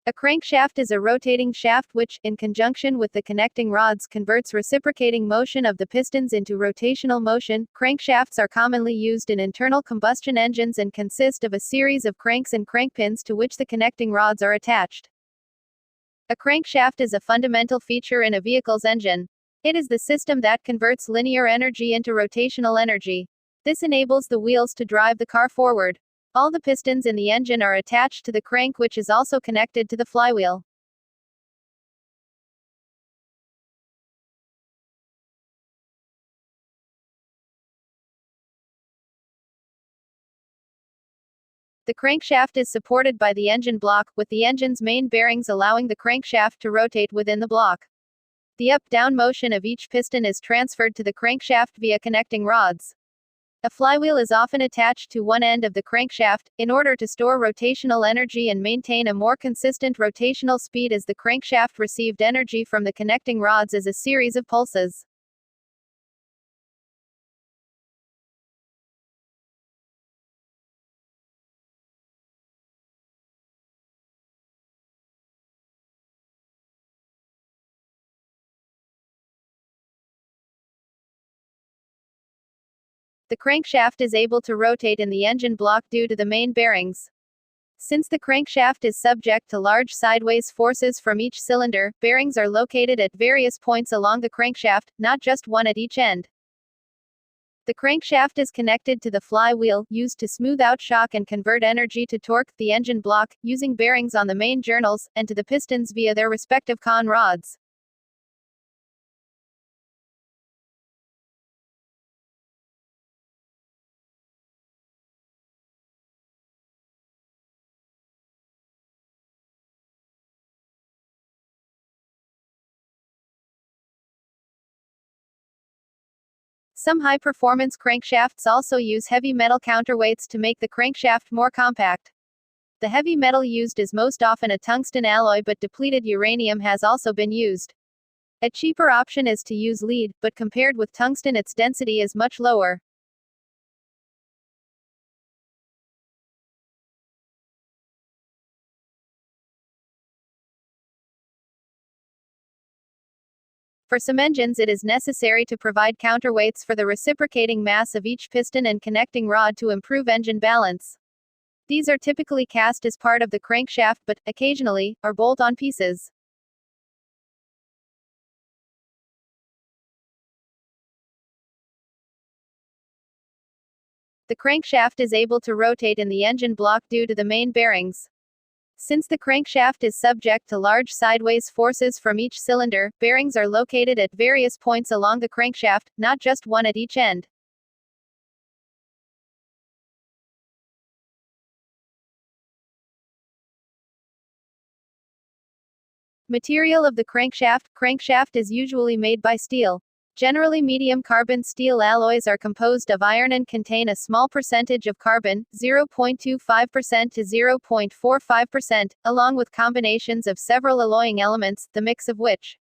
A crankshaft is a rotating shaft which, in conjunction with the connecting rods, converts reciprocating motion of the pistons into rotational motion. Crankshafts are commonly used in internal combustion engines and consist of a series of cranks and crankpins to which the connecting rods are attached. A crankshaft is a fundamental feature in a vehicle's engine. It is the system that converts linear energy into rotational energy. This enables the wheels to drive the car forward. All the pistons in the engine are attached to the crank, which is also connected to the flywheel. The crankshaft is supported by the engine block, with the engine's main bearings allowing the crankshaft to rotate within the block. The up-down motion of each piston is transferred to the crankshaft via connecting rods. A flywheel is often attached to one end of the crankshaft, in order to store rotational energy and maintain a more consistent rotational speed, as the crankshaft received energy from the connecting rods as a series of pulses. The crankshaft is able to rotate in the engine block due to the main bearings. Since the crankshaft is subject to large sideways forces from each cylinder, bearings are located at various points along the crankshaft, not just one at each end. The crankshaft is connected to the flywheel, used to smooth out shock and convert energy to torque, the engine block, using bearings on the main journals, and to the pistons via their respective con rods. Some high-performance crankshafts also use heavy metal counterweights to make the crankshaft more compact. The heavy metal used is most often a tungsten alloy, but depleted uranium has also been used. A cheaper option is to use lead, but compared with tungsten its density is much lower. For some engines it is necessary to provide counterweights for the reciprocating mass of each piston and connecting rod to improve engine balance. These are typically cast as part of the crankshaft, but, occasionally, are bolt-on pieces. The crankshaft is able to rotate in the engine block due to the main bearings. Since the crankshaft is subject to large sideways forces from each cylinder, bearings are located at various points along the crankshaft, not just one at each end. Material of the crankshaft. Crankshaft is usually made by steel. Generally, medium carbon steel alloys are composed of iron and contain a small percentage of carbon, 0.25% to 0.45%, along with combinations of several alloying elements, the mix of which